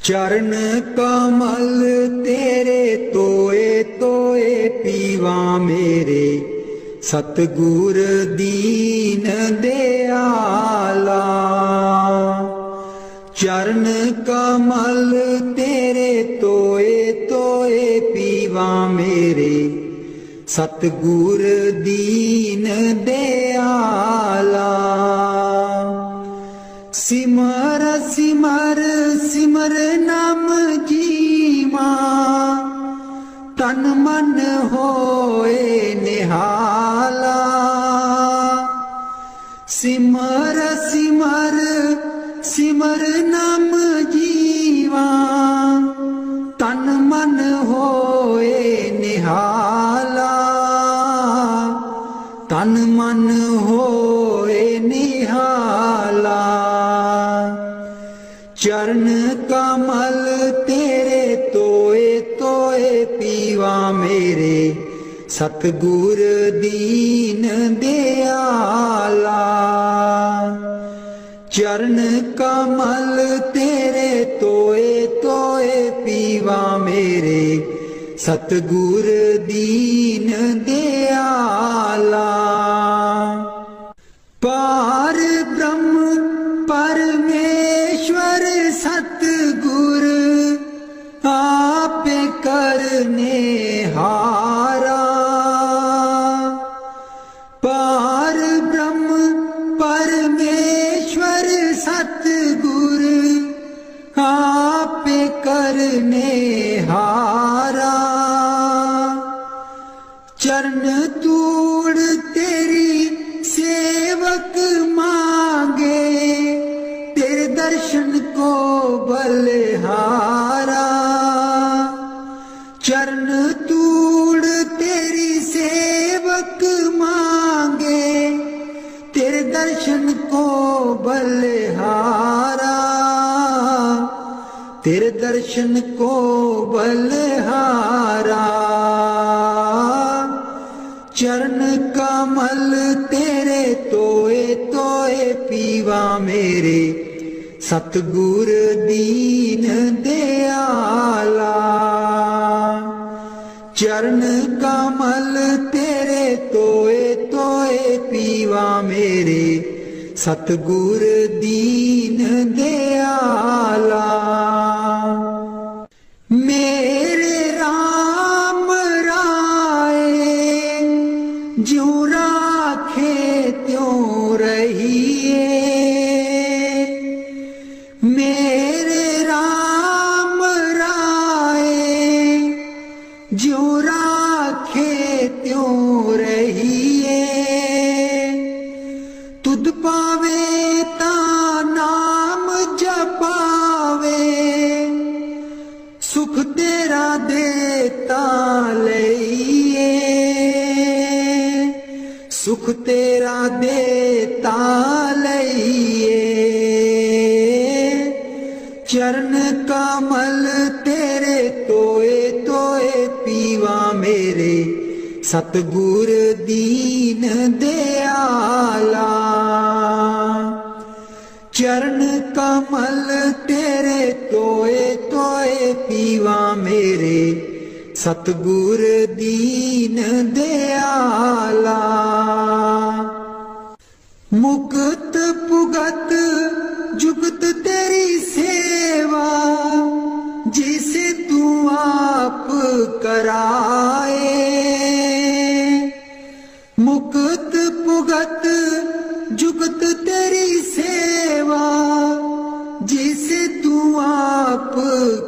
चरण कमल तेरे तोए तोए पीवा मेरे, सतगुर दीन दयाला। चरण कमल तेरे तोए तोए पीवा मेरे, सतगुर दीन दयाला। सिमर सिमर सिमर नाम जीवा, तन मन होए निहाला। सिमर सिमर सिमर नाम जीवा, तन मन होए निहाला। तन मन होए निहाला। चरण कमल तेरे तोए तोए पीवा मेरे, सतगुर दीन दयाला। चरण कमल तेरे तोए तोए पीवा मेरे, सतगुर दीन दयाला। पार ब्रह्म परमेश्वर सतगुर, आपे करने हारा। पार ब्रह्म परमेश्वर सतगुर, आपे करने हारा। चरण तूड़ तेरी सेवक मांगे, तेरे दर्शन को बलिहारा। चरण तूड़ तेरी सेवक मांगे, तेरे दर्शन को बलिहारा। तेरे दर्शन को बलिहारा। चरण कमल तेरे तोए तोए पीवा मेरे, सतगुर दीन दयाला। चरण कमल तेरे तोए तोए पीवा मेरे, सतगुर दीन दयाला। मेरे राम राय ज्यों राखे त्यों रहिए। मेरे राम राय ज्यों राखे त्यों रहिए। तुध पावे ता नाम जपावे, सुख तेरा देता लइए। सुख तेरा देता लइए। चरण कमल तेरे तोए तोए पीवा मेरे, सतगुर दीन दयाला। चरण कमल तेरे तोए तोए पीवा मेरे, सतगुर दीन दयाला। मुक्त पुगत जुगत तेरी सेवा, जिसे तू आप कराए। मुक्त पुगत जुगत तेरी सेवा, जिसे तू आप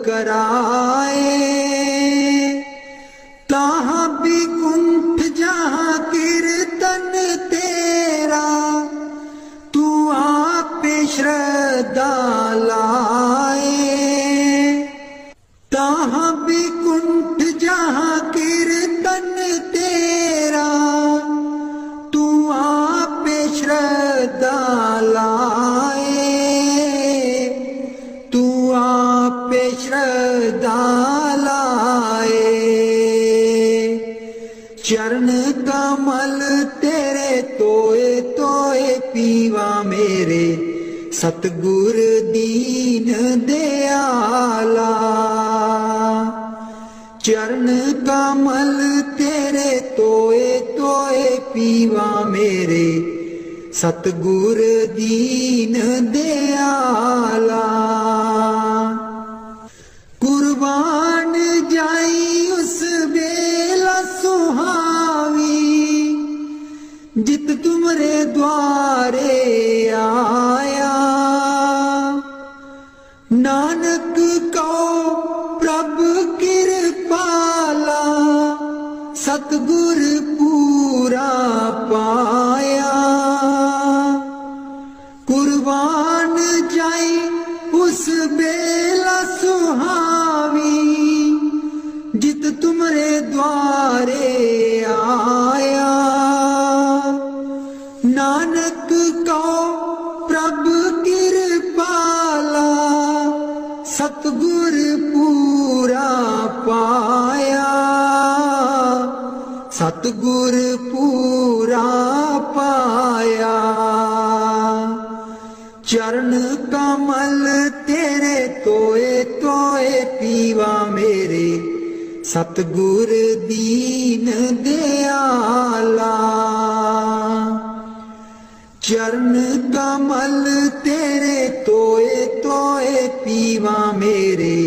कराए। तहाँ भी कुंठ जहाँ कीर्तन तेरा, तू आप श्रद्धा लाए। तहाँ भी कुंठ जहाँ कीर्तन तेरा, तू आप श्रद्धा लाए। तू आप श्रद्धा लाए। चरण कमल तेरे तोए तोए पीवा मेरे, सतगुर दीन दयाला। चरण कमल तेरे तोए तोए पीवा मेरे, सतगुर दीन दयाला। कुर्बान जाई उस बेला सुहावी, जित तुमरे द्वारे आया। नानक को प्रभ कृपाला, सतगुर पूरा पाया। कुर्बान जाई उस बेला सुहावी, जित तुमरे द्वारे आया। नानक को प्रभ कृपाला, सतगुर पूरा पाया। सतगुर पूरा पाया। चरण कमल तेरे तोए तोए पीवा मेरे, सतगुर दीन दयाला। चरण कमल तेरे तोए तोए पीवा मेरे,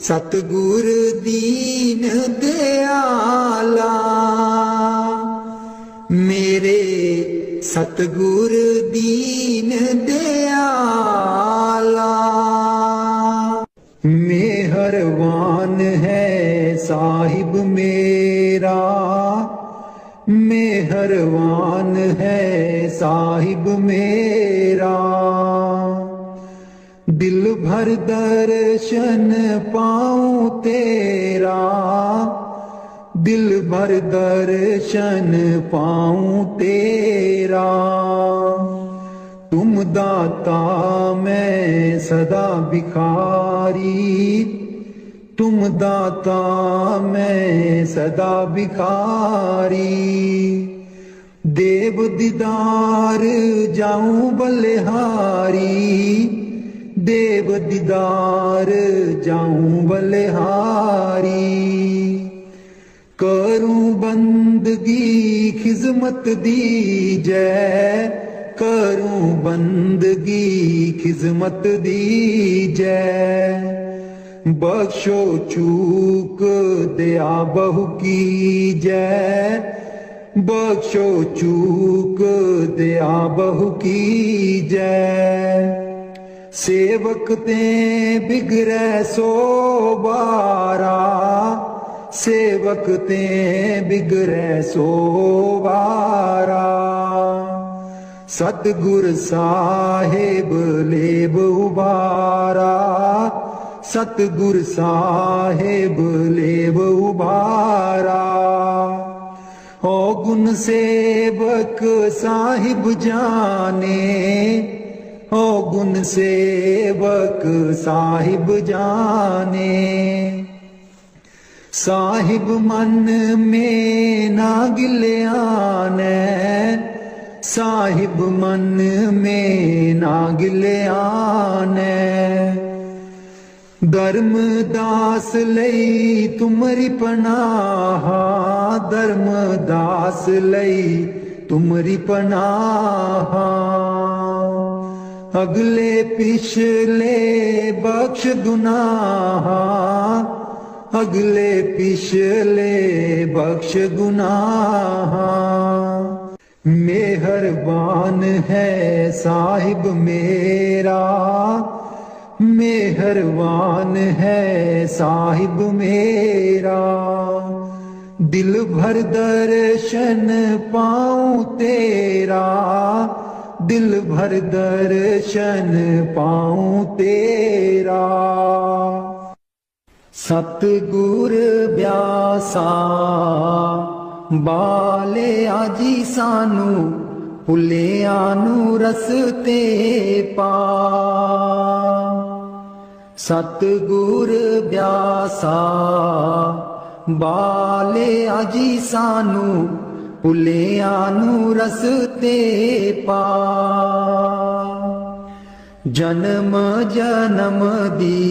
सतगुर दीन दयाला। मेरे सतगुर दीन दयाला। मेहरबान है साहिब मेरा, मेहरबान है साहिब मेरा। दिल भर दर्शन पाऊं तेरा, दिल भर दर्शन पाऊं तेरा। तुम दाता मैं सदा भिखारी, तुम दाता मैं सदा भिखारी। देव दीदार जाऊं बलिहारी, देव दीदार जाऊं बलिहारी। करूं बंदगी खिजमत दीजै, करूं बंदगी खिजमत दीजै। बख्शो चूक दया बहु कीजै, बख्शो चूक दया बहु कीजै। सेवक ते बिगड़ै सो बारा, सेवक ते बिगड़ै सो बारा। सतगुर साहिब लेब उबारा, सतगुर साहिब लेब उबारा। ओ गुण सेवक साहिब जाने, ओ गुण सेवक साहिब जाने। साहिब मन में ना गिल्याने, साहिब मन में ना गिल्याने। धर्मदास लई तुमरी पनाह, धर्मदास लई तुमरी पनाह। अगले पिछले बख्श गुनाह, अगले पिछले बख्श गुनाह। मेहरबान है साहिब मेरा, मेहरबान है साहिब मेरा। दिल भर दर्शन पाऊं तेरा, दिल भर दर्शन पाऊं तेरा। सतगुर ब्यासा बाले आजी सानू, भुलियां नू रस्ते पा। सतगुर ब्यासा बाले आजी सानू, भुलियां नू रस्ते पा। जन्म जन्म दी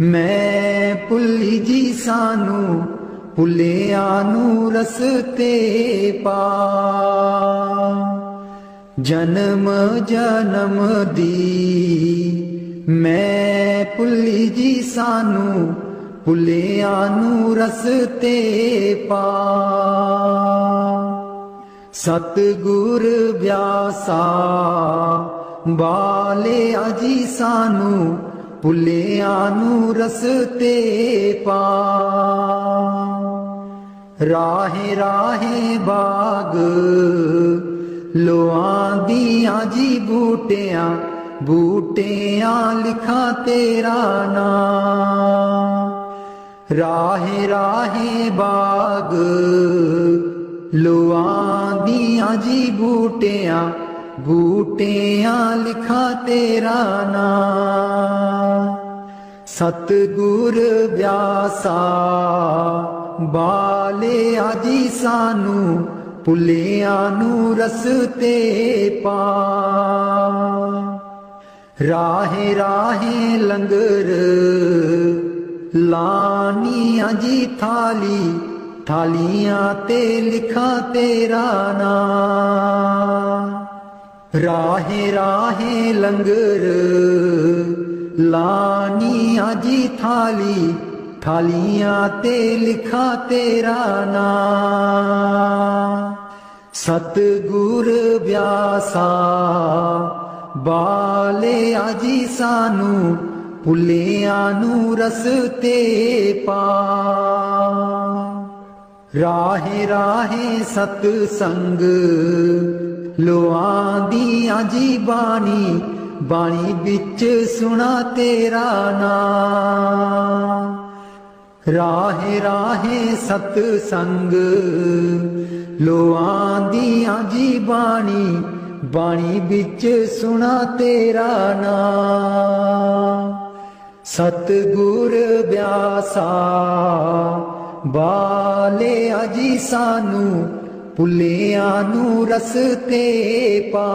मैं भुल्ली जी सानू भुलिया नू रस्ते पा। जन्म जन्म दी मैं भुल्ली जी सानू भुलिया नू रस्ते पा। सतगुर व्यासा बाले अजी सानू भुलिया नू रस्ते पा। राहे राहे बाग लोआं दियां जी बूटियां बूटियां लिखा तेरा नाम। राहे राहे बाग लोआं दियां जी बूटियां बूटियां लिखा तेरा नाम। सतगुर व्यासा बाले आजी सानू भुलिया नू रस्ते पा। राहे राहे लंगर लानिया जी थाली थालियां ते लिखा तेरा नाम। राहे राहे लंगर लानिया जी थाली थालियां ते लिखा तेरा नाम। सतगुर व्यासा बाले आजी सानू भुलिया नू रस्ते पा। राहे राहे सतसंग लोआं दियां जी बाणी बाणी बिच सुना तेरा नाम। राहे राहे सतसंग लोआं दियां जी बाणी बाणी बिच सुना तेरा नाम। सतगुर व्यासा बाले अजी सानू भुलिया नू रस्ते पा।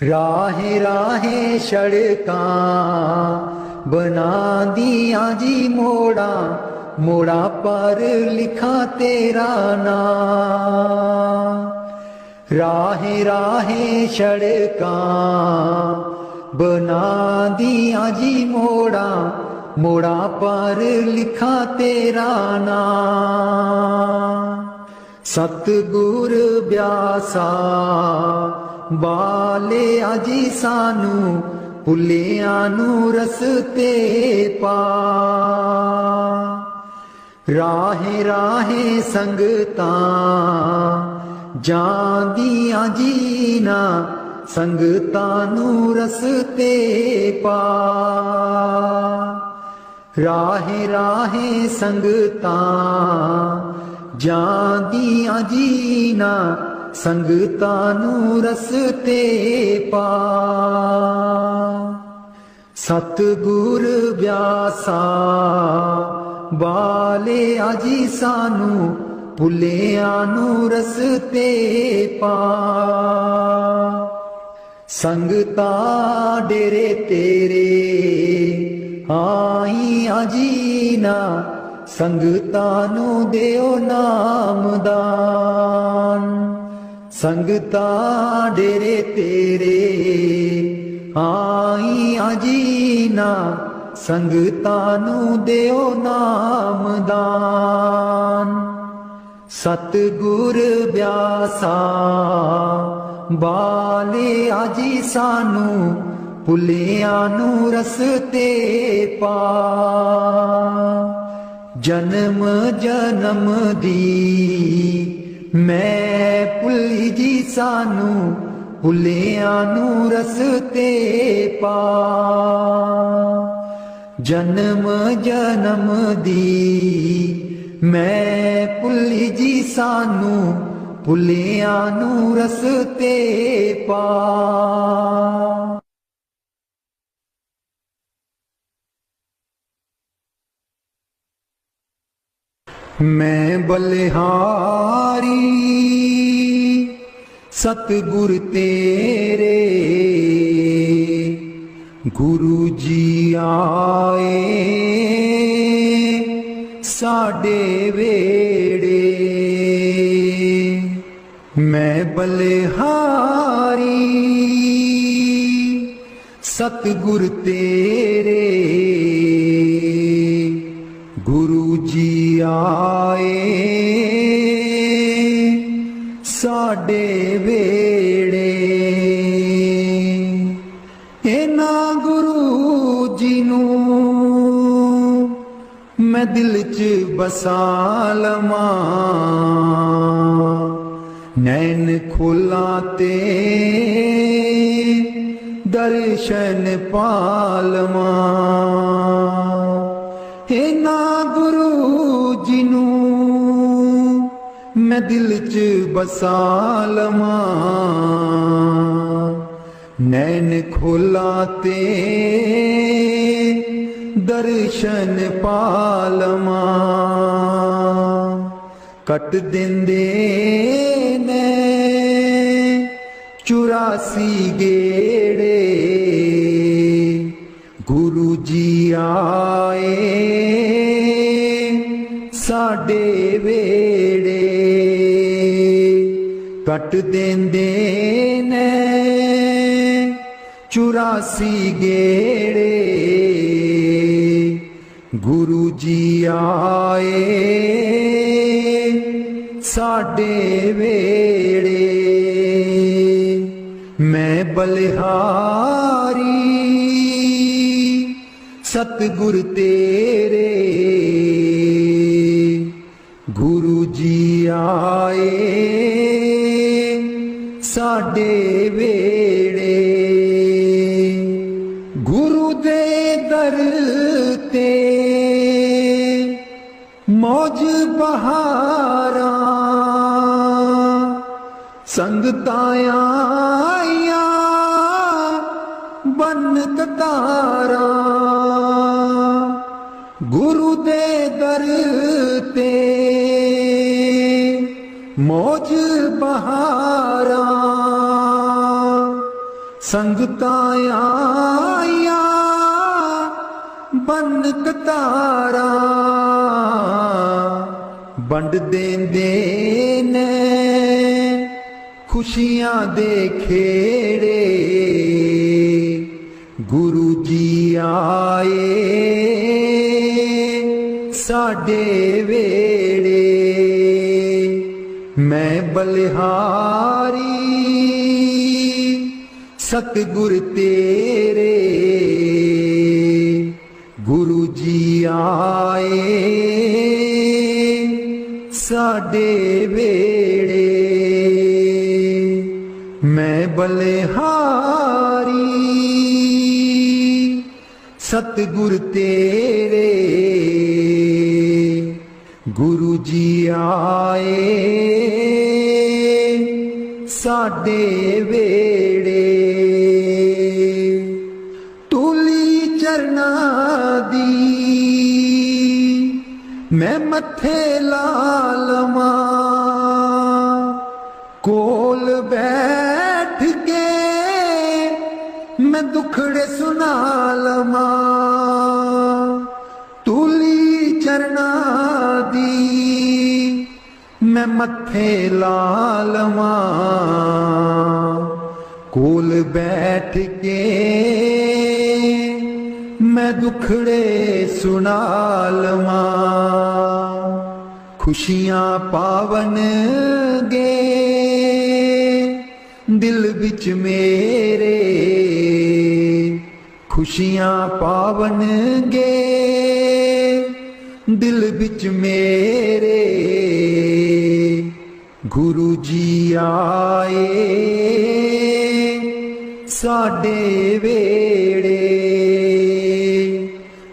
राहे राहे सड़कां बना दियां जी मोड़ा मोड़ा पर लिखा तेरा नाम। राहे राहे सड़कां बना दियां जी मोड़ा मोड़ा पर लिखा तेरा नाम। सतगुर व्यासा बाले आजी सानू भुलिया नू रस्ते पा। राहे राहे संगतां जांदियां जीना संगतां नू रस्ते पा। राहे राहे संगतां जांदियां जीना संगतां नू रस्ते पा। सतगुर व्यासा बाले आजी सानू भुलिया नू रस्ते पा। संगतां डेरे तेरे आईयां जीना संगतां नू देओ नामदान। संगतां डेरे तेरे आईयां जीना संगतां नू देओ नामदान। सतगुर व्यासा बाले आजी सानू भुलिया नू रस्ते पा। जन्म जन्म दी मैं भुल्ली जी सानू भुलिया नू रस्ते पा। जन्म जन्म दी मैं भुल्ली जी सानू भुलिया नू रस्ते पा। मैं बलिहारी सतगुर तेरे गुरु जी आए साडे वेड़े, मैं बलिहारी सतगुर तेरे। गुरु जी आए साडे वेड़े, इना गुरु जी नूं मैं दिल च बसा लवां, नैन खोला ते दर्शन पालवां। इना गुरु जी नूं मैं दिल च बसा लवां, नैन खोला ते दर्शन पालवां। कट देंदे ने 84 गेड़े, गुरु जी आए साडे वेड़े। कट देंदे ने 84 गेड़े, गुरु जी आए साडे वेड़े। मैं बलिहारी सतगुर तेरे, गुरु जी आए साडे वेड़े। गुरु दे दर ते मौज बहारा, संगतां आईयां बन कतारा। गुरु दे दर ते मौज बहारा, संगतां आईयां बन कतारा। बंड देंदे ने खुशियां दे खेड़े, गुरु जी आए साडे वेड़े। मैं बलिहारी सतगुर तेरे, गुरु जी आए साडे वेड़े। मैं बलिहारी सतगुर तेरे, गुरु जी आए साडे वेड़े। तूली चरना दी मैं मथे ला लवां, कोल बैठ के मैं दुखड़े सुना लवां। तूली चरना दी मैं मथे ला लवां, कोल बैठ के मैं दुखड़े सुना लवां। खुशियां पावन गे दिल बिच मेरे, खुशियां पावन गे दिल बिच मेरे। गुरु जी आए साडे वेड़े।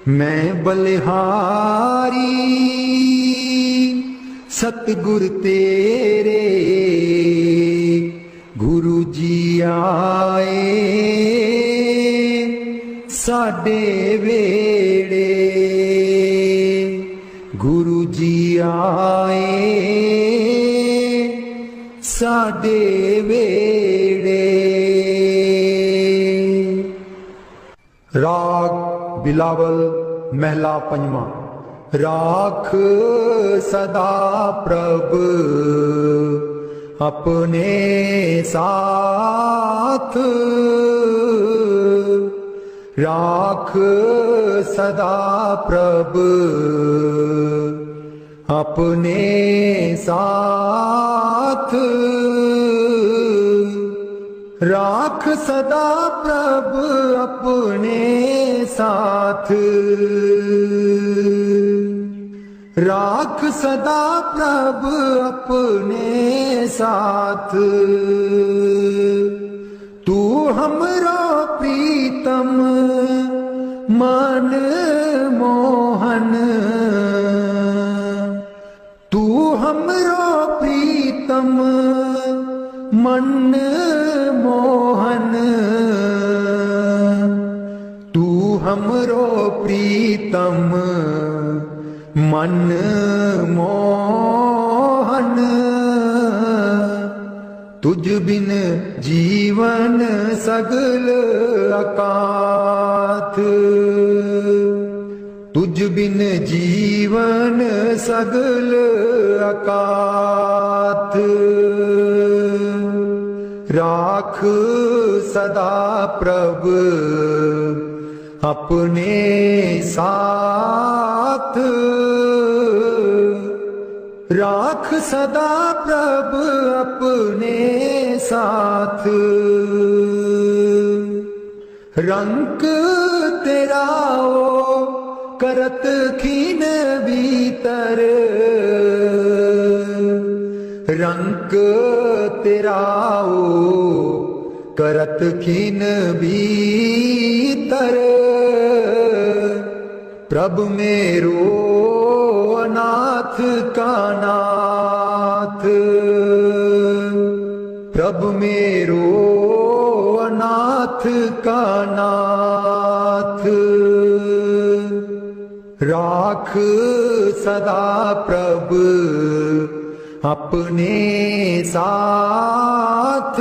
मैं बलिहारी सतगुर तेरे, गुरु जी आए साडे वेड़े। गुरु जी आए साडे वेड़े। राग बिलावल महला पंजवा। राख सदा प्रभ अपने साथ, राख सदा प्रभ अपने साथ, राख सदा प्रभ अपने साथ, राख सदा प्रभ अपने साथ। तू हमरो प्रीतम मन मोहन, तू हमरो प्रीतम मन मोहन, तू हमरो प्रीतम मन मोहन। तुझ बिन जीवन सगल अकाथ, तुझ बिन जीवन सगल अकाथ। राख सदा प्रभ अपने साथ, राख सदा प्रभ अपने साथ। रंग तेरा ओ करत खीन भीतर, रंग तेरा ओ करत खीन भीतर। प्रभु मेरो अनाथ का नाथ, प्रभु मेरो अनाथ का नाथ। राख सदा प्रभ अपने साथ,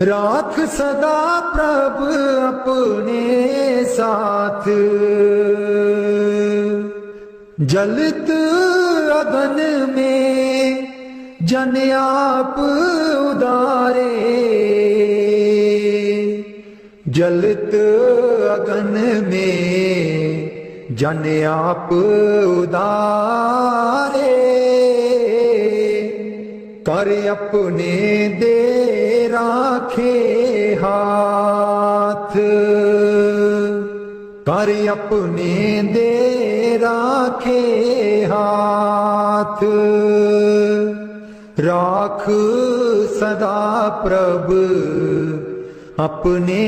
राख सदा प्रभ अपने साथ। जलत अगन में जन आप उदारे, जलत अगन में जन आप उदारे। कर अपने दे राखे हाथ, कर अपने दे राखे हाथ। राख सदा प्रभ अपने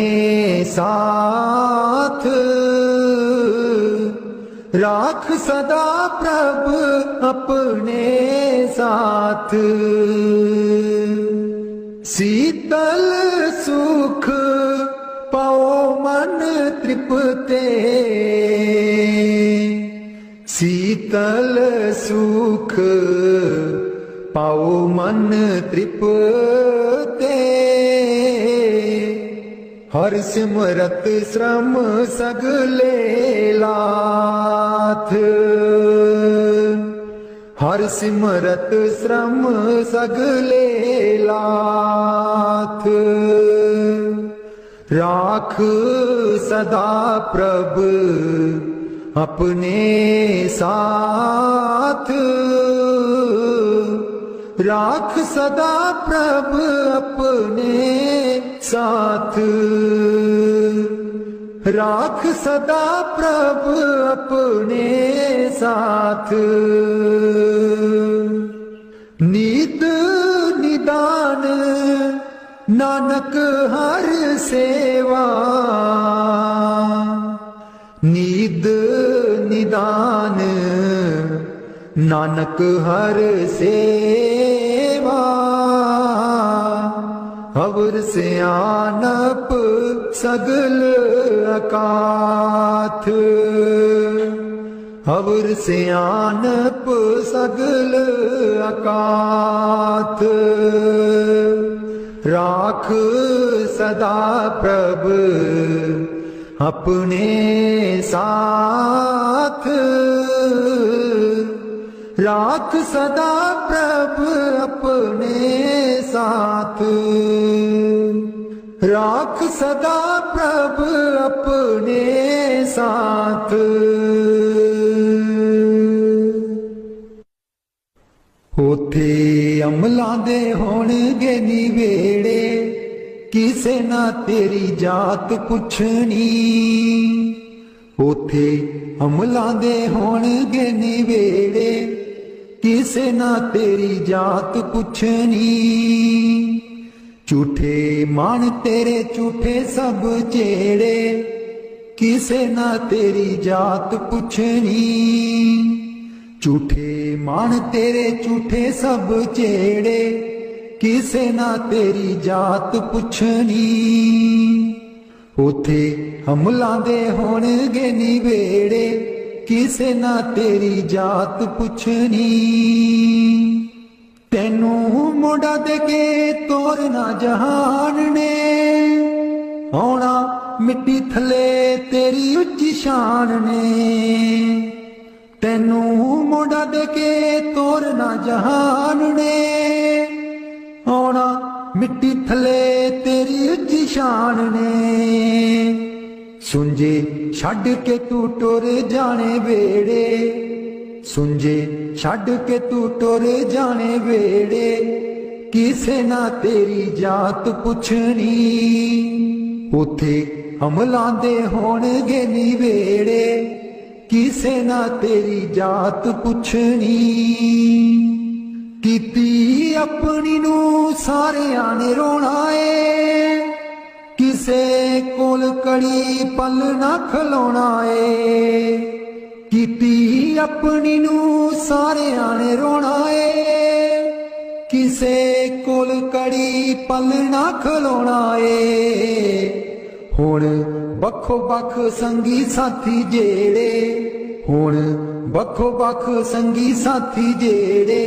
साथ, राख सदा प्रभ अपने साथ। शीतल सुख पाओ मन तृप्ते, शीतल सुख पाओ मन तृप्ते। हर सिमरत श्रम सगले लाथ, हर सिमरत श्रम सगले लाथ। राख सदा प्रभ अपने साथ, राख सदा प्रभ अपने साथ, राख सदा प्रभ अपने साथ। नीत निदान नानक हर सेवा, नीद निदान नानक हर सेवा। अवर सियानप सगल अकाथ, अवर सियानप सगल अकाथ। राख सदा प्रभ अपने साथ, राख सदा प्रभ अपने साथ, राख सदा प्रभ अपने साथ। उथे अमलां दे होणगे निवेड़े, किसे ना तेरी जात पुछनी। उथे अमलां दे होणगे निवेड़े, किसे ना तेरी जात पुछनी। झूठे मान तेरे झूठे सब चेड़े, किसे ना तेरी जात पुछनी। झूठे मान तेरे झूठे सब चेड़े, किसे ना तेरी जात पुछनी। उथे अमलां दे होणगे निवेड़े, किसे ना तेरी जात पुछनी। तेनू मोड़ा दे के तोरना जहान ने, आउणा मिट्टी थले तेरी उच्ची शान ने। तेनू मोड़ा दे के तोरना जहान ने, आउणा मिट्टी थले तेरी उच्ची शान ने। सुंजे छड़ के तू टुर जाने वेड़े, सुंजे छड़ के तू टुर जाने वेड़े, किसे ना तेरी जात पुछनी। उथे अमलां दे होणगे निवेड़े, किसे ना तेरी जात पुछनी। कीती अपनी नू सारियां ने रोना है, किसे कोल कड़ी पल ना खलोना है। कीती अपनी नू सारियां ने रोना है, किसे कोल कड़ी पल ना खलोना है। हुण बखो बख संगी साथी जेड़े, हुण बखो बख संगी साथी जेड़े,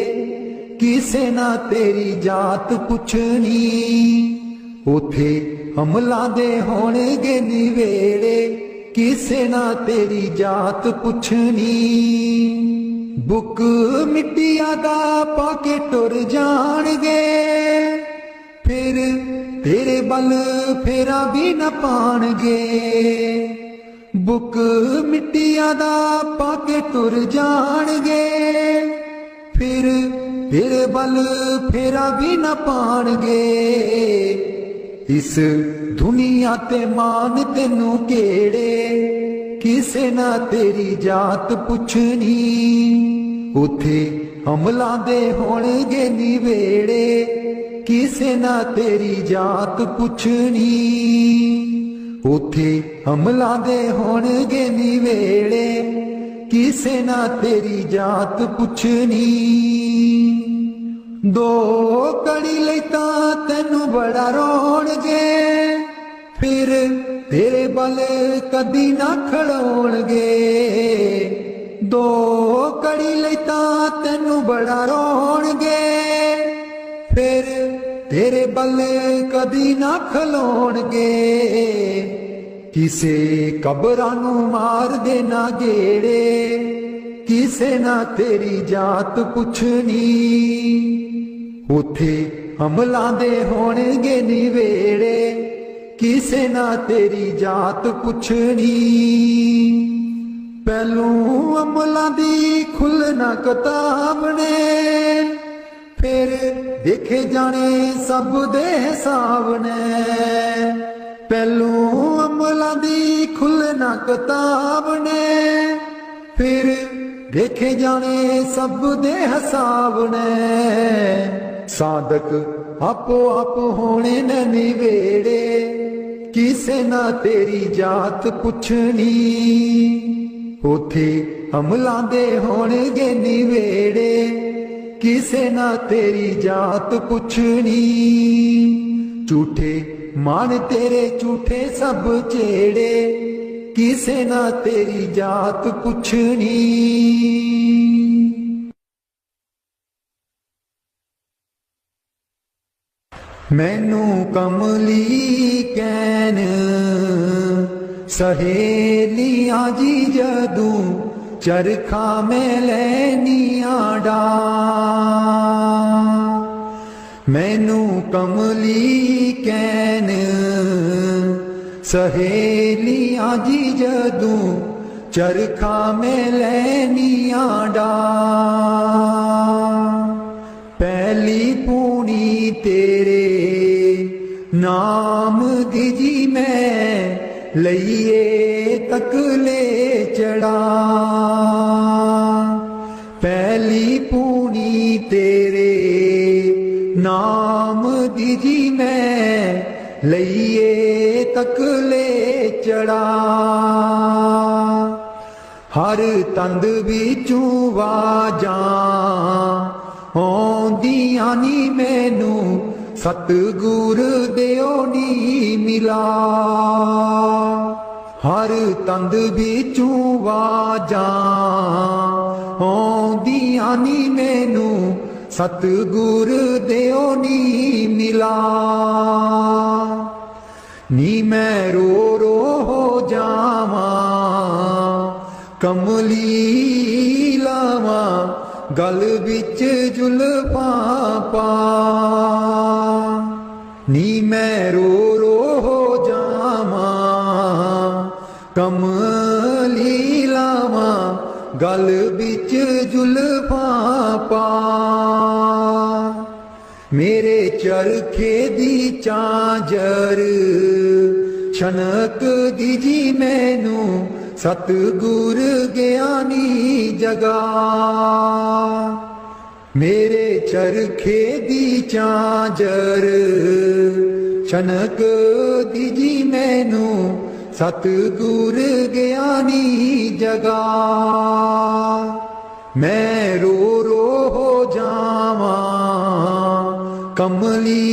किसे ना तेरी जात पुछनी। उथे अमलां दे होणगे निवेड़े, किसे ना तेरी जात पुछनी। बुक मिट्टिया दा पाके टुर जाणगे, फिर तेरे बल फेरा भी न पाणगे। बुक मिट्टिया दा पाके टुर जाणगे, फिर तेरे बल फेरा भी न पाणगे। इस दुनिया ते मान तेनू केड़े, किसे ना तेरी जात पुछनी। उथे अमलां दे होणगे निवेड़े, किसे ना तेरी जात पुछनी। उथे अमलां दे होणगे निवेड़े, किसे ना तेरी जात पुछनी। दो कड़ी लई तां तैनू बड़ा रोणगे, फिर तेरे बल कदी ना खड़ोणगे। दो कड़ी लई तां तैनू बड़ा रोणगे, फिर तेरे बल कदी ना खलोणगे। किसे कबरां नू मार देना गेड़े, किसे ना तेरी जात पुछनी। उथे अमलां दे होणगे निवेड़े, किसे ना तेरी जात पुछनी। पहलू अमलां दी खुलना किताब ने, फिर देखे जाने सब दे हिसाब ने। पहलू अमलां दी खुलना किताब ने, फिर देखे जाने सब दे हिसाब ने। साधक आपो आप होने न निवेड़े, किसे ना तेरी जात पुछनी। उथे अमलां दे होणगे निवेड़े, किसे ना तेरी जात पुछनी। झूठे मान तेरे झूठे सब चेड़े, किसे ना तेरी जात पुछनी। मैनू कमली कैन सहेलियां जी जदू चरखा में लैनियां डा। मैनू कमली कैन सहेलियां जी जदू चरखा में लैनियां डा। पहली पूनी तेरे नाम दी जी मैं लइए तकले चढ़ा। पहली पूनी तेरे नाम दी जी मैं लइए तकले चढ़ा। हर तंद बिचू वाजां आउंदियां नी मैनू सतगुर देओ नी मिला। हर तंद बिचू वाजां आउंदियां नी मैनू सतगुर देओ नी मिला। नी मैं रो रो हो जावां कमली लावां गल बिच जुल्फां पा। नी मैं रो रो हो जावां कमली लावां गल बिच जुल्फां पा। मेरे चरखे दी चांजर छनक दी जी मैनू सतगुर ज्ञानी जगा। मेरे चरखे दी चांजर छनक दी जी मैनू सतगुर ज्ञानी जगा। मैं रो रो हो जावां कमली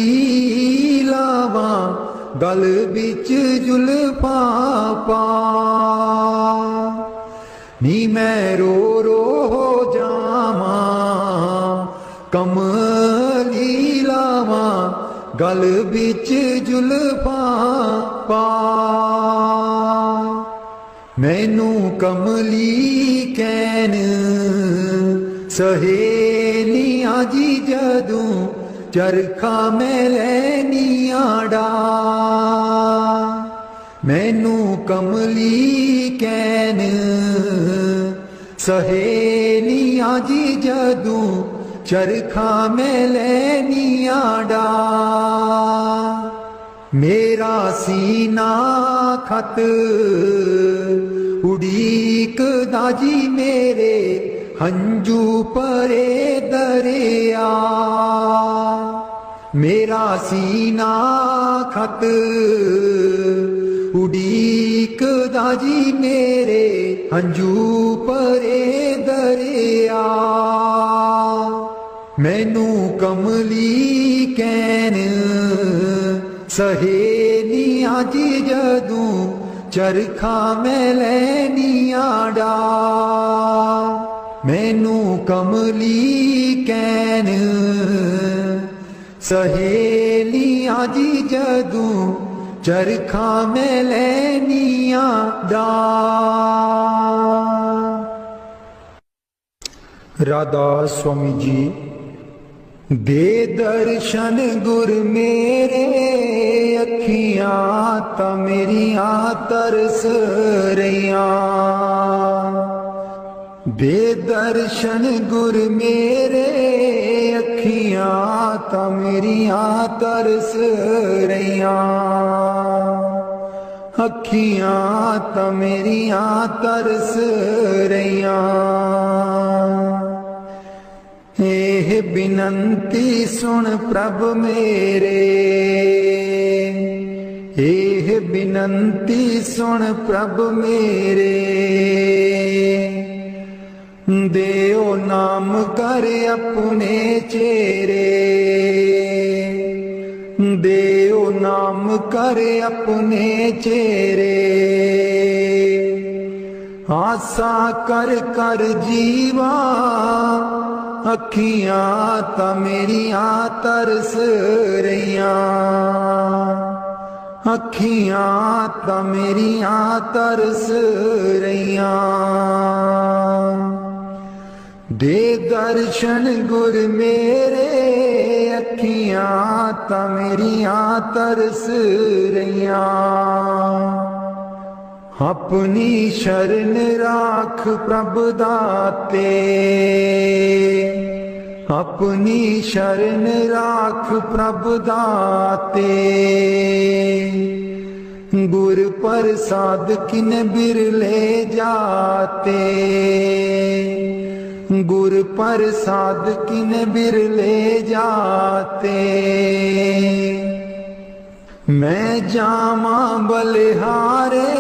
लावां गल बिच जुल्फां पा। नी मैं रो रो हो जावां कमली लावां गल बिच जुल्फां पा। मैनू कमली कैन सहेलियां जी जदू चरखा में लैनियां डा। मैनू कमली कैन सहेलियां जी जदू चरखा में लैनियां डा। मेरा सीना खत उड़ीक दाजी मेरे हंजू परे दरिया। मेरा सीना खत उड़ीक दाजी मेरे हंजू परे दरिया। मैनू कमली कैन सहेलियां जी जदू चरखा में लैनियां डा। मैनू कमली कैन सहेलियां जी जदू चरखा में लैनियां डा। राधा स्वामी जी। दे दर्शन गुर मेरे अखियां ता मेरियां तरस रहियां। दे दर्शन गुर मेरे अखियां ता मेरियां तरस रहियां। अखियां ता मेरियां तरस रहियां। एह बिनंती सुन प्रभ मेरे। एह बिनंती सुन प्रभ मेरे। देओ नाम कर अपने चेरे। देओ नाम कर अपने चेरे। आसा कर कर जीवा अखियां तां मेरियां तरस रहियां, अखियां तां मेरियां तरस रहियां। दे दर्शन गुर मेरे, अखियां तां मेरियां तरस रहियां। अपनी शरण राख प्रभ दाते, अपनी शरण राख प्रभ दाते। गुर प्रसाद किन बिरले जाते, गुर प्रसाद किन बिरले जाते। मैं जामा बलिहारे,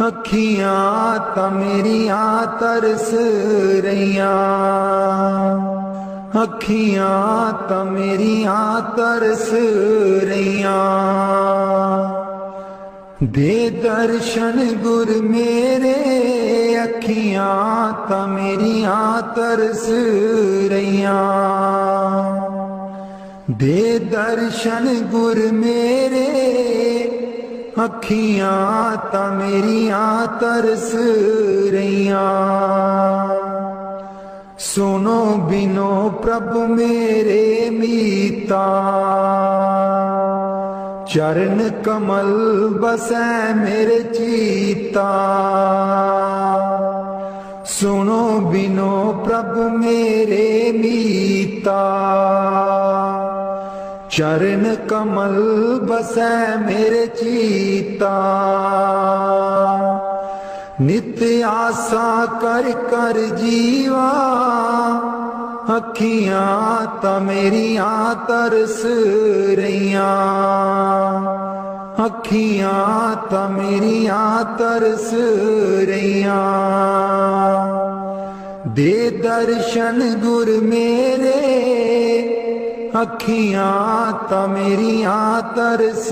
अखियां तां मेरियां तरस रहियां, अखियां तां मेरियां तरस रहियां। दे दर्शन गुर मेरे, अखियां तां मेरियां तरस रहियां। दे दर्शन गुर मेरे, अखियां तां मेरियां तरस रहियां। सुनो बिनो प्रभु मेरे मीता, चरण कमल बसै मेरे चीता। सुनो बिनो प्रभु मेरे मीता, चरण कमल बसै मेरे चीता। नित्य आसा कर कर जीवा, अखियां तां मेरियां तरस रहियां, अखियां तां मेरियां तरस रहियां। दे दर्शन गुर मेरे, अखियां तां मेरियां तरस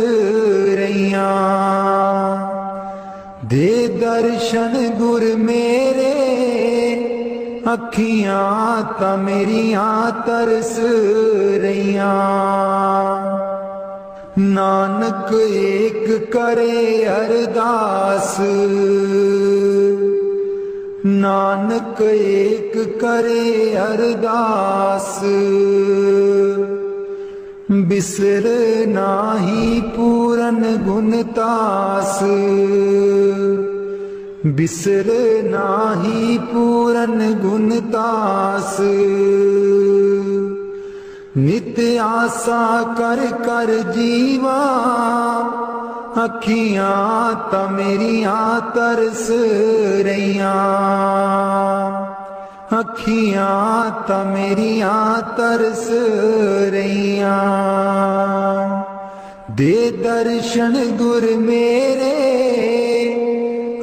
रहियां। दे दर्शन गुर मेरे, अखियां तां मेरियां तरस रहियां। नानक एक करे अरदास, नानक एक करे अरदास। बिसर नाही पूरन गुणतास, बिसर नाही पूरन गुणतास। नित्य आसा कर कर जीवा, अखियां तां मेरियां तरस रहियां, अखियां तां मेरियां तरस रहियां। दे दर्शन गुर मेरे,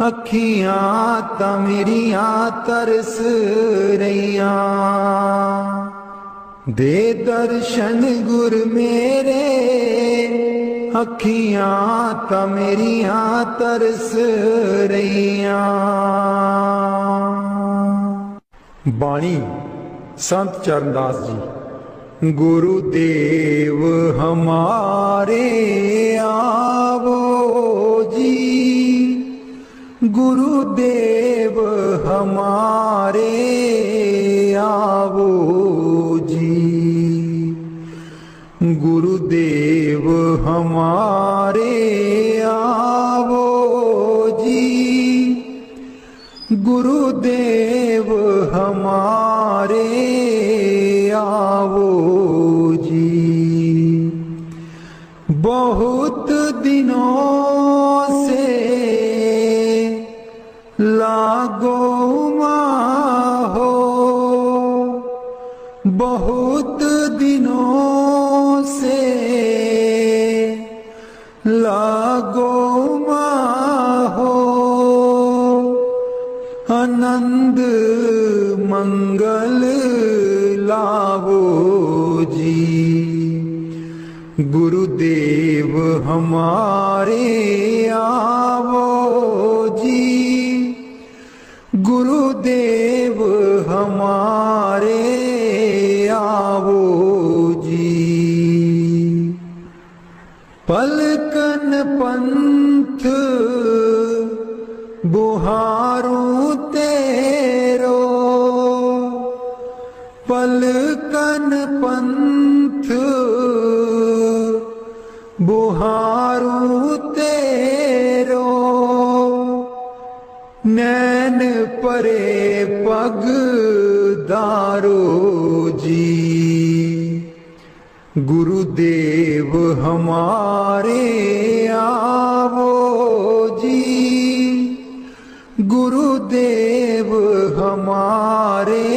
अखियां तां मेरियां तरस रहियां। दे दर्शन गुर मेरे, अखियां तां मेरियां तरस रहियां। बाणी संत चरणदास जी। गुरुदेव हमारे आवो जी, गुरुदेव हमारे आवो जी, गुरुदेव हमारे आवो जी, गुरुदेव हमारे आवो जी। बहुत दिनों से लागो माहो, बहुत दिनों से लागो माहो। आनंद मंगल लावो जी, गुरुदेव हमारे आवो जी, गुरुदेव हमारे पलकन पंथ बुहारूं तेरो, पलकन पंथ बुहारूं तेरो, नैन परे पग दारो जी। गुरुदेव हमारे आवो जी, गुरुदेव हमारे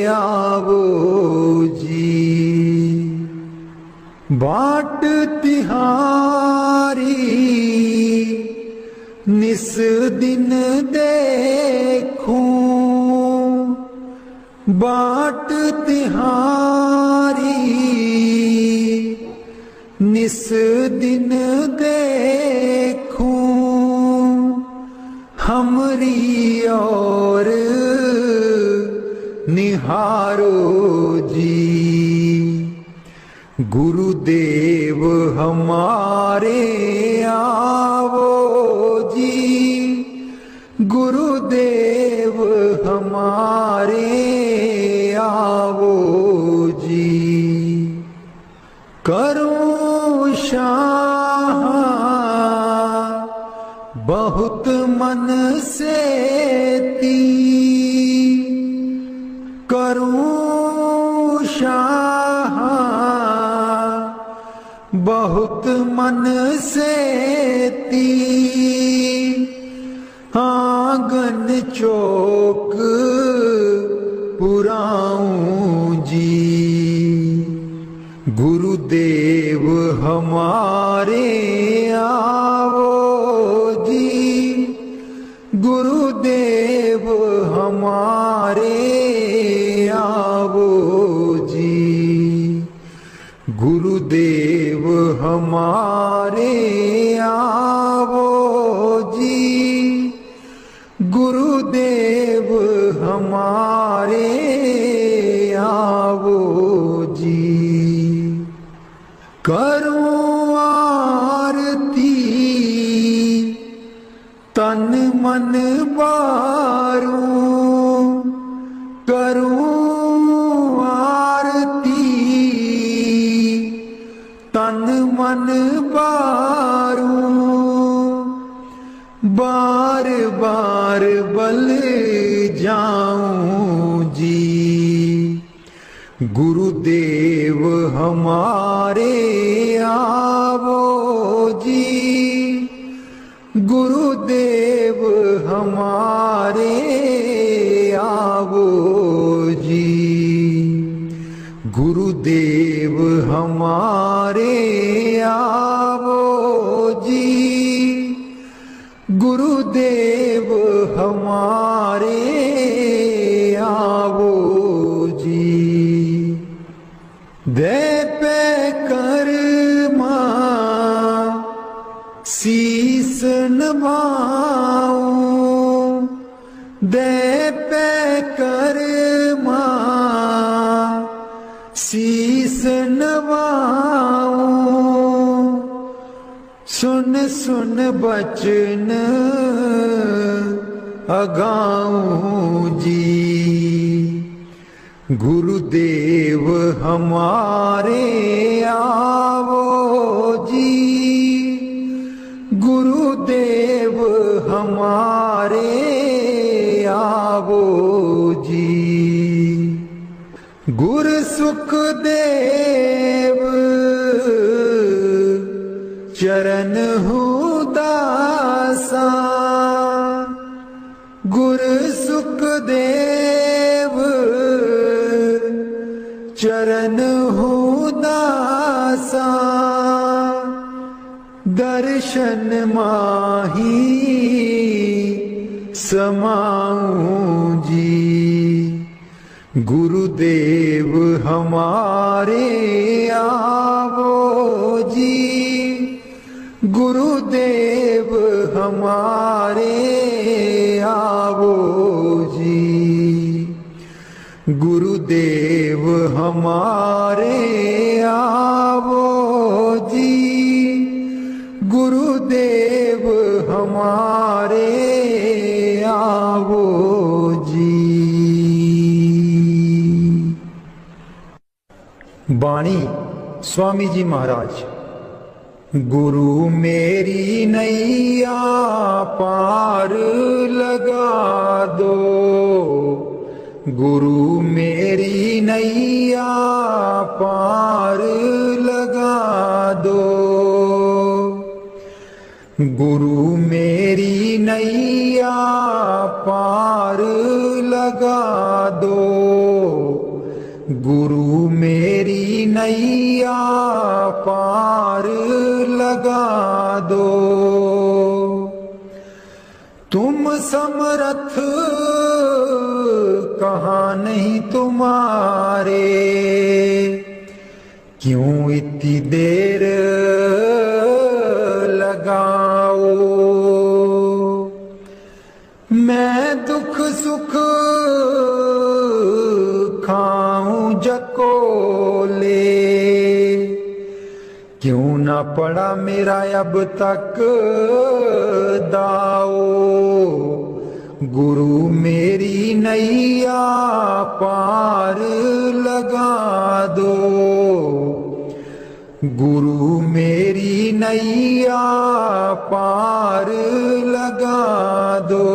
आवो जी। बाट तिहारी निस दिन देखूं, बाट तिहारी निस दिन देखूं, हमरी और निहारो जी। गुरुदेव हमारे आवो जी, गुरुदेव हमारे आवो जी। करूं शाह बहुत मन से ती, करूं शाह बहुत मन से ती, आंगन चौक पुराऊं जी। गुरुदेव हमारे आवो जी, गुरुदेव हमारे आवो जी। गुरुदेव हमारे आवो जी, गुरुदेव हमारे आवो जी। करूं आरती तन मन बारूं, करूं आरती तन मन बारूं, बार बार बल जाऊं जी। गुरुदेव हमारे आवो जी, गुरुदेव हमारे आवो जी। गुरुदेव हमारे आवो जी, गुरुदेव हमारे आवो जी। दे पे कर्मा शीस नभाऊं, दे पे कर्मा शीस नभाऊं, सुन सुन बचन अगाऊं जी। गुरुदेव हमारे आवो जी, गुरुदेव हमारे आवो जी। गुर सुखदेव चरण हूँ दासा, गुर सुखदेव चरण हूँ दासा, दर्शन माही समाऊं जी। गुरुदेव हमारे आवो जी, गुरुदेव हमारे आवो जी। गुरुदेव हमारे आवो जी, हमारे आवो जी। बाणी स्वामी जी महाराज। गुरु मेरी नैया पार लगा दो, गुरु मेरी नैया पार लगा दो, गुरु मेरी नैया पार लगा दो, गुरु मेरी नैया पार लगा दो। तुम समर्थ कहाँ नहीं तुम्हारे, क्यों इतनी देर लगाओ। मैं दुख सुख खाऊं जकोले, क्यों ना पड़ा मेरा अब तक दाओ। गुरु मेरी नैया पार लगा दो, गुरु मेरी नैया पार लगा दो।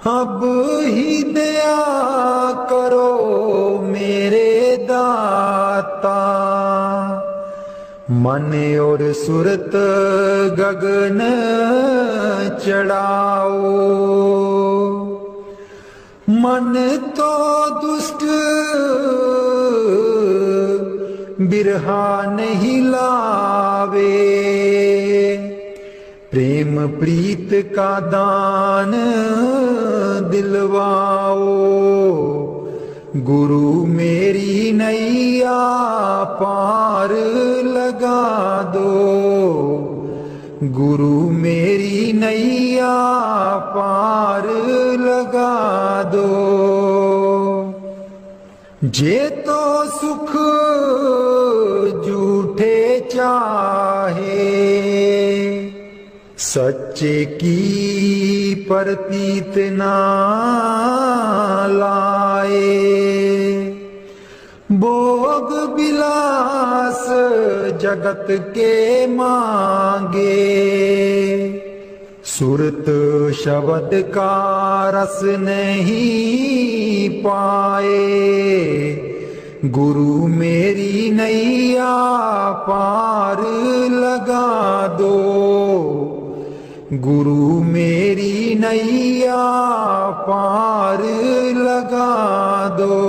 अब ही दया करो मेरे दाता, मन और सुरत गगन चढ़ाओ। मन तो दुष्ट बिरहा नहीं लावे, प्रेम प्रीत का दान दिलवाओ। गुरु मेरी नैया पार लगा दो, गुरु मेरी नैया पार लगा दो। जे तो सुख झूठे चाहे, सच्चे की प्रतीत ना लाए। भोग विलास जगत के मांगे, सुरत शब्द का रस नहीं पाए। गुरु मेरी नैया पार लगा दो, गुरु मेरी नैया पार लगा दो।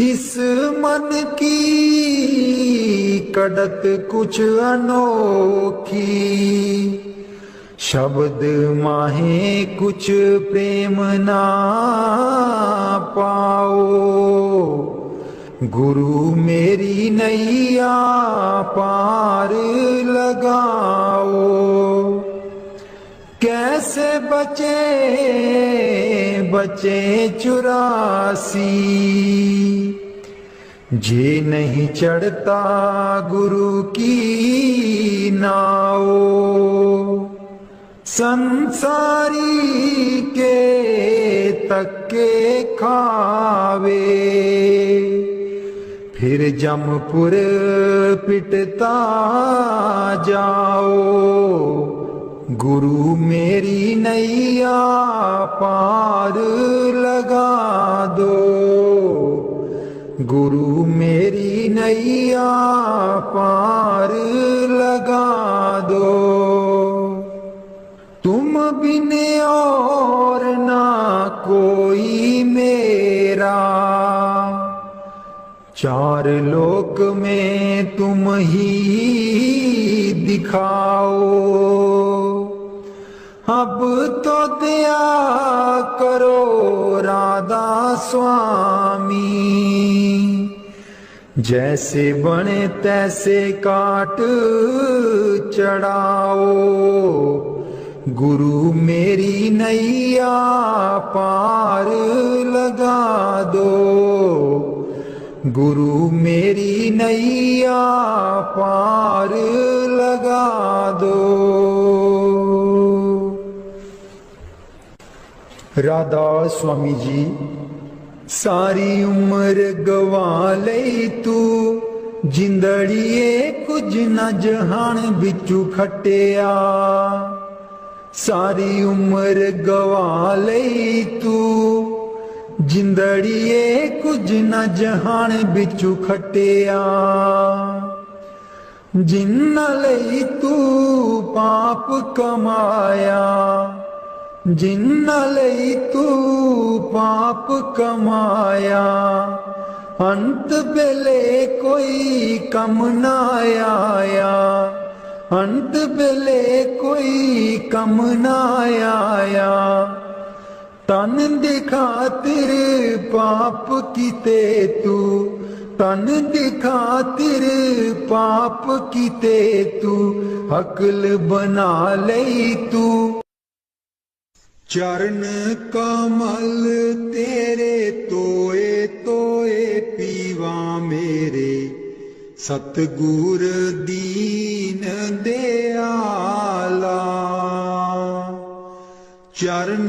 इस मन की कड़त कुछ अनोखी, शब्द माहे कुछ प्रेम ना पाओ। गुरु मेरी नैया पार लगाओ। कैसे बचे बचे 84, जे नहीं चढ़ता गुरु की नाओ। संसारी के तक्के खावे, फिर जमपुर पिटता जाओ। गुरु मेरी नैया पार लगा दो, गुरु मेरी नैया पार लगा दो। तुम बिन और ना कोई मेरा, चार लोक में तुम ही दिखाओ। अब तो दया करो राधा स्वामी, जैसे बने तैसे काट चढ़ाओ। गुरु मेरी नैया पार लगा दो, गुरु मेरी नैया पार लगा लगा दो। राधा स्वामी जी सारी उम्र गवा लई तू, जिंदड़िए कुछ न जहान बिचू खटिया। सारी उम्र गवा लई तू, जिंदड़िए कुछ न जहान बिचू खटिया। जिन्ना लई तू पाप कमाया, जिन्ना लई तू पाप कमाया। अंत बेले कोई कम ना आया, अंत बेले कोई कम ना आया। तन दी खातिर पाप कीते तू, तन दी खातिर पाप कीते तू। अकल बना लई तू। चरण कमल तेरे तोए तोए पीवा मेरे, सतगुर दीन दयाला। चरण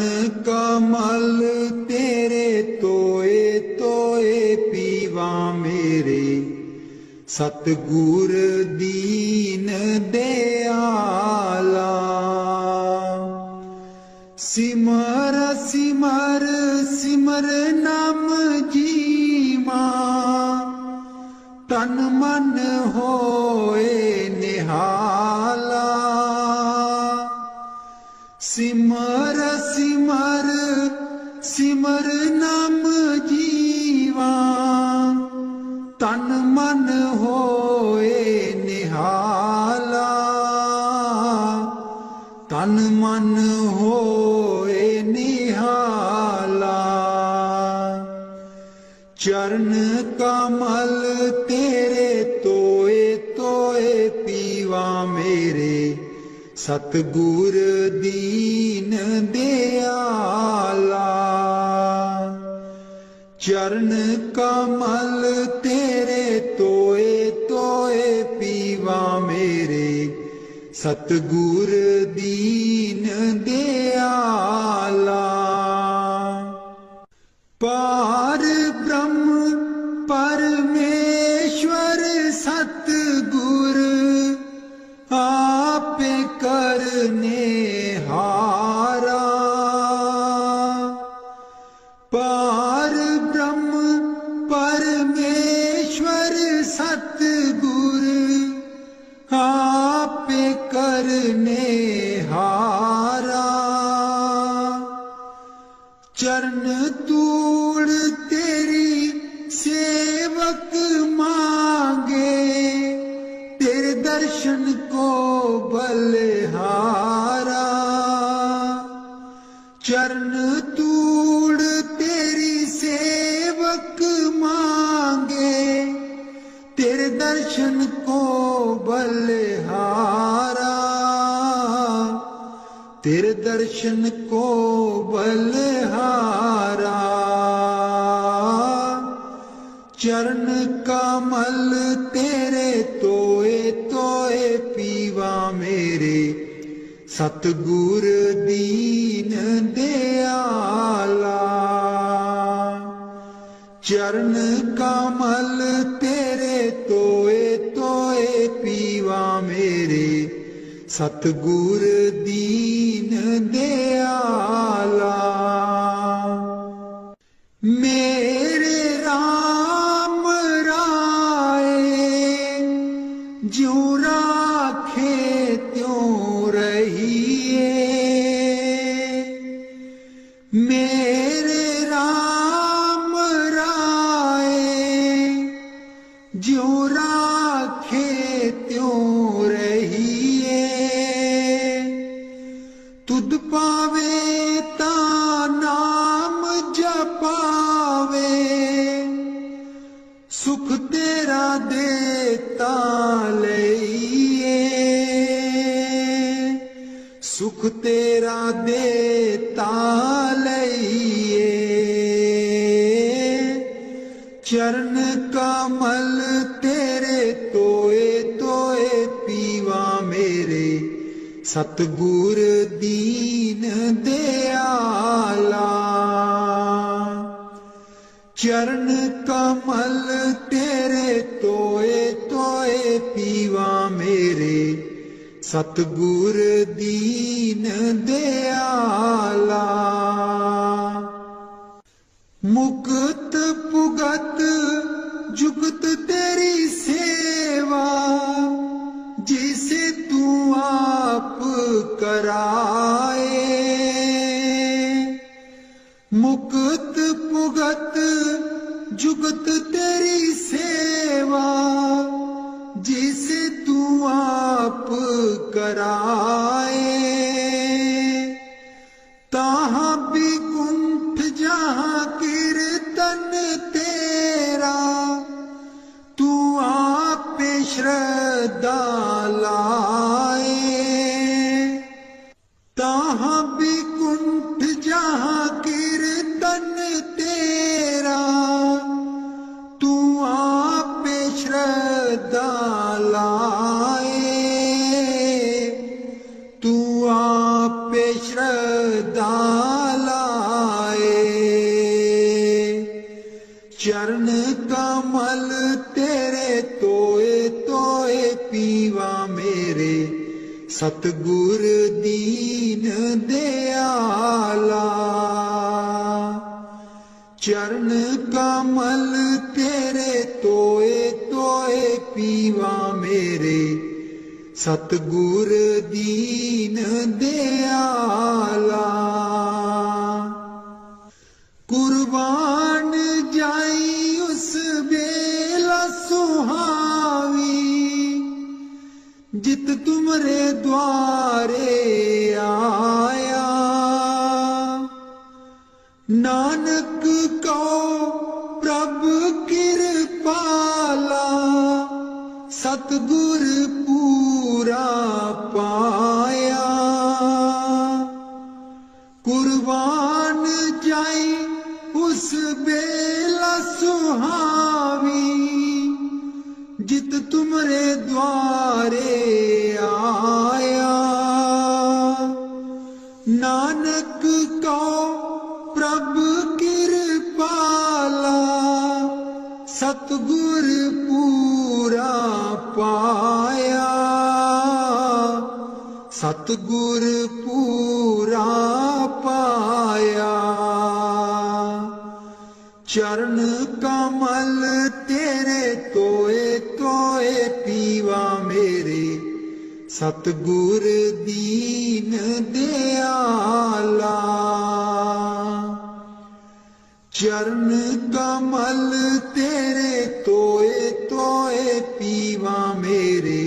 कमल तेरे तोए तोए पीवा मेरे, सतगुर दीन दयाला। सिमर सिमर सिमर नाम जीवा, तन मन होए निहाला। सिमर सिमर सिमर नाम जीवा, तन मन होए निहाला। तन मन होए निहाला। चरण कमल तेरे तोए तोए पीवा मेरे, सतगुर दीन दयाला। चरण कमल तेरे तोए तोए पीवा मेरे, सतगुर दीन दयाला। पार ब्रह्म परमेश्वर सतगुर, आपे करने हारा। पार ब्रह्म परमेश्वर सतगुर, आपे करने हारा। चरण तूड़ तेरी सेवक मांगे, तेरे दर्शन को बलिहारा। चरण तूड़ तेरी सेवक मांगे, तेरे दर्शन को बलिहारा। तेरे दर्शन को बलिहारा। चरण कमल तेरे तोए तोए पीवा मेरे, सतगुर दीन दयाला। चरण कमल तेरे तोए तोए पीवा मेरे, सतगुर दीन दयाला। मेरे राम राय ज्यों राखे त्यों रहिए। मेरे राम राय ज्यों राखे त्यों रहिए। तुद पावे ता नाम जपावे, सुख तेरा देता लइए। सुख तेरा देता लइए। चरण कमल तेरे तोए तोए पीवा में मेरे सतगुर दीन दयाला। चरण कमल तेरे तोए तोए पीवा मेरे सतगुर दीन दयाला। मुक्त पुगत जुगत तेरी सेवा जिसे तू आप कराए। मुक्त पुगत जुगत तेरी सेवा जिसे तू आप कराए। ताहाँ भी कुंठ जहाँ कीर्तन तेरा तू आप श्रद्धा लाए। ताहाँ भी कुंठ जहाँ कीर्तन तेरा तू आप श्रद्धा लाए। तू आप श्रद्धा लाए। चरण कमल तेरे तोए तोए पीवा मेरे सतगुर दीन दयाला। चरण कमल तेरे तोए तोए पीवा मेरे सतगुर दीन दयाला। कुर्बान जाई उस बेला सुहावी जित तुमरे द्वारे आया। नानक को प्रभु कृपाला सतगुर पूरा पाया। कुर्बान जाई उस बेला सुहावी जित तुमरे द्वारे आया। नानक को प्रभु कृपाला सतगुर पूरा पाया। सतगुर पूरा पाया। चरण कमल तेरे तोए तोए पीवा मेरे सतगुर दीन दयाला। चरण कमल तेरे तोए तोए पीवा मेरे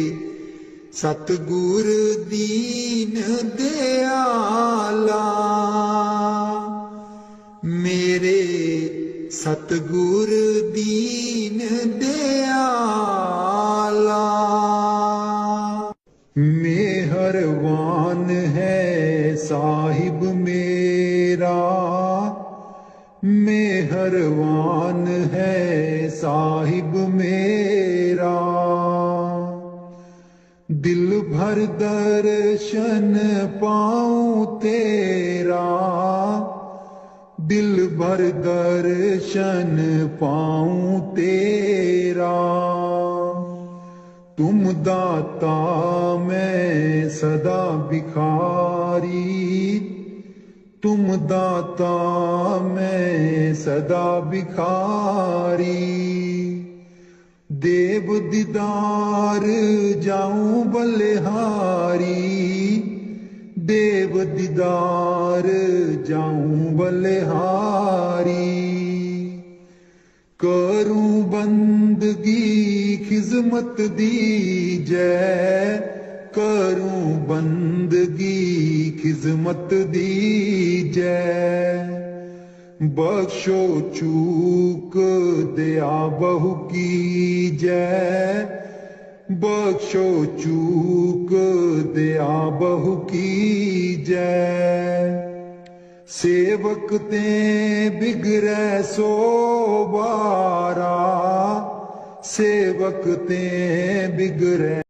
सतगुर दीन दयाला। मेरे सतगुर दीन दयाला। मेहरबान है साहिब मेरा। मेहरबान है साहिब मेरा। दिल भर दर्शन पाऊं तेरा। दिल भर दर्शन पाऊं तेरा। तुम दाता मैं सदा भिखारी। तुम दाता मैं सदा भिखारी। देव दीदार जाऊं बलिहारी। देव दीदार जाऊं बलिहारी। करूं बंदगी खिजमत दीजै। करूं बंदगी खिजमत दीजै। बख्शो चूक दया बहु कीजै। बख्शो चूक दया बहु कीजै। सेवक ते बिगड़ै सो बारा। सेवक ते बिगड़ै